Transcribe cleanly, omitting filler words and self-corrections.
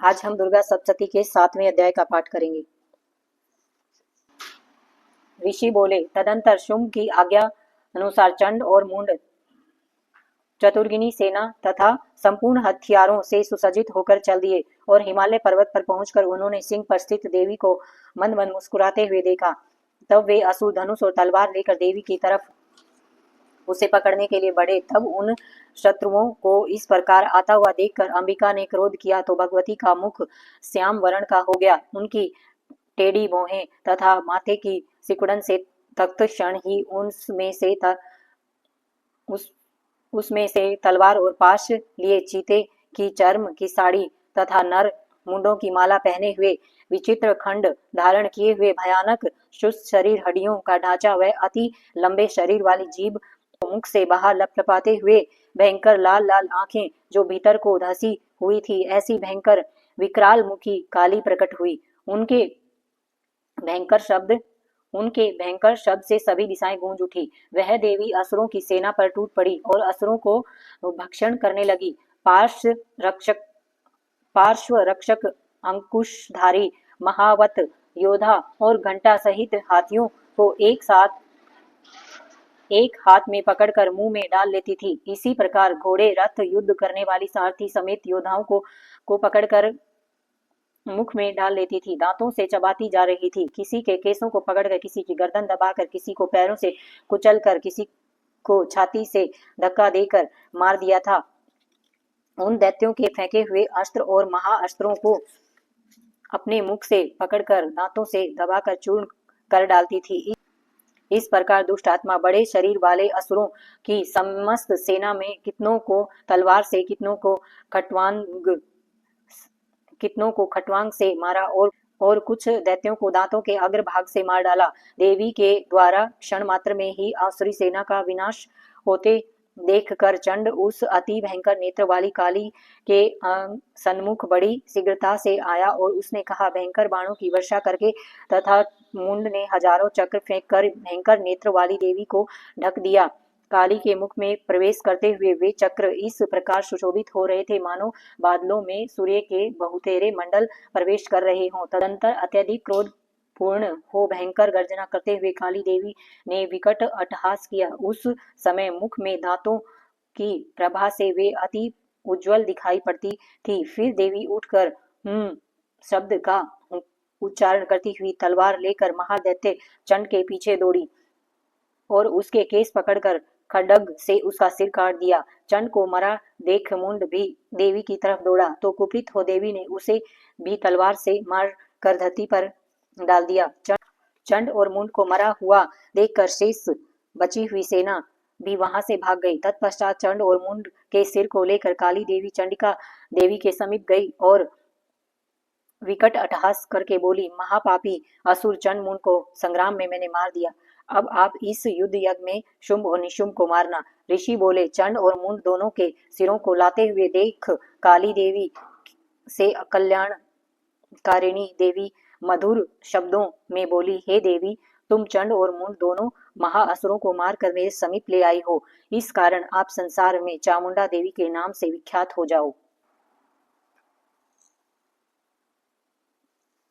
आज हम दुर्गा सप्तशती के 7वें अध्याय का पाठ करेंगे। ऋषि बोले, तदंतर शुंभ की आज्ञा अनुसार चंड और मुंड चतुर्गिनी सेना तथा संपूर्ण हथियारों से सुसज्जित होकर चल दिए और हिमालय पर्वत पर पहुंचकर उन्होंने सिंह पर स्थित देवी को मंद मंद मुस्कुराते हुए देखा। तब वे असुर धनुष और तलवार लेकर देवी की तरफ उसे पकड़ने के लिए बढ़े। तब उन शत्रुओं को इस प्रकार आता हुआ देखकर अंबिका ने क्रोध किया तो भगवती का मुख श्याम वर्ण का हो गया। उनकी टेढ़ी भौहें तथा माथे की सिकुड़न से तत्क्षण ही उसमें से तलवार और पाश लिए चीते की चर्म की साड़ी तथा नर मुंडों की माला पहने हुए विचित्र खंड धारण किए हुए भयानक शुष्क शरीर, हड्डियों का ढांचा व अति लंबे शरीर वाली जीभ, मुख से बाहर लपलपाते हुए भयंकर लाल लाल आंखें जो भीतर को धसी हुई थी, ऐसी भयंकर विकराल मुखी काली प्रकट हुई। उनके भयंकर शब्द से सभी दिशाएं गूंज उठी। वह देवी असुरों की सेना पर टूट पड़ी और असुरों को भक्षण करने लगी। पार्श्व रक्षक अंकुशधारी महावत योद्धा और घंटा सहित हाथियों को एक हाथ में पकड़कर मुंह में डाल लेती थी। इसी प्रकार घोड़े, रथ, युद्ध करने वाली सारथी समेत योद्धाओं को पकड़कर मुख में डाल लेती थी। दांतों से चबाती जा रही थी। किसी के केसों को पकड़कर, किसी की गर्दन दबाकर, किसी को पैरों से कुचलकर, किसी को छाती से धक्का देकर मार दिया था। उन दैत्यों के फेंके हुए अस्त्र और महाअस्त्रों को अपने मुख से पकड़कर दांतों से दबाकर चूर्ण कर डालती थी। इस प्रकार दुष्ट आत्मा बड़े शरीर वाले असुरों की समस्त सेना में कितनों को तलवार से, कितनों को खटवांग से मारा और कुछ दैत्यों को दांतों के अग्रभाग से मार डाला। देवी के द्वारा क्षण मात्र में ही आसुरी सेना का विनाश होते देखकर चंड उस अति भयंकर नेत्र वाली काली के सन्मुख बड़ी शीघ्रता से आया और उसने कहा, भयंकर बाणों की वर्षा करके तथा मुंड ने हजारों चक्र फेंककर भयंकर नेत्र वाली देवी को ढक दिया। काली के मुख में प्रवेश करते हुए वे चक्र इस प्रकार सुशोभित हो रहे थे मानो बादलों में सूर्य के बहुतेरे मंडल प्रवेश कर रहे हों। तदंतर अत्यधिक क्रोध पूर्ण हो भयंकर गर्जना करते हुए काली देवी ने विकट अट्टहास किया। उस समय मुख में दांतों की प्रभा से वे अति उज्जवल दिखाई पड़ती थी। फिर देवी उठकर शब्द का उच्चारण करती हुई तलवार लेकर महादैत्य चंड के पीछे दौड़ी और उसके केस पकड़कर खड्ग से उसका सिर काट दिया। चंड को मरा देख मुंड भी देवी की तरफ दौड़ा तो कुपित हो देवी ने उसे भी तलवार से मार कर धरती पर डाल दिया। चंड और मुंड को मरा हुआ देखकर शेष बची हुई सेना भी वहां से भाग गई। तत्पश्चात चंड और मुंड के सिर को लेकर काली देवी चंडिका देवी के समीप गई और विकट अट्टहास करके बोली, महापापी असुर चंड मुंड को संग्राम में मैंने मार दिया। अब आप इस युद्ध यज्ञ में शुंभ और निशुंभ को मारना। ऋषि बोले, चंड और मुंड दोनों के सिरों को लाते हुए देख काली देवी से कल्याणकारिणी देवी मधुर शब्दों में बोली, हे देवी, तुम चंड और मुंड दोनों महाअसुरों को मारकर मेरे समीप ले आई हो। इस कारण आप संसार में चामुंडा देवी के नाम से विख्यात हो जाओ।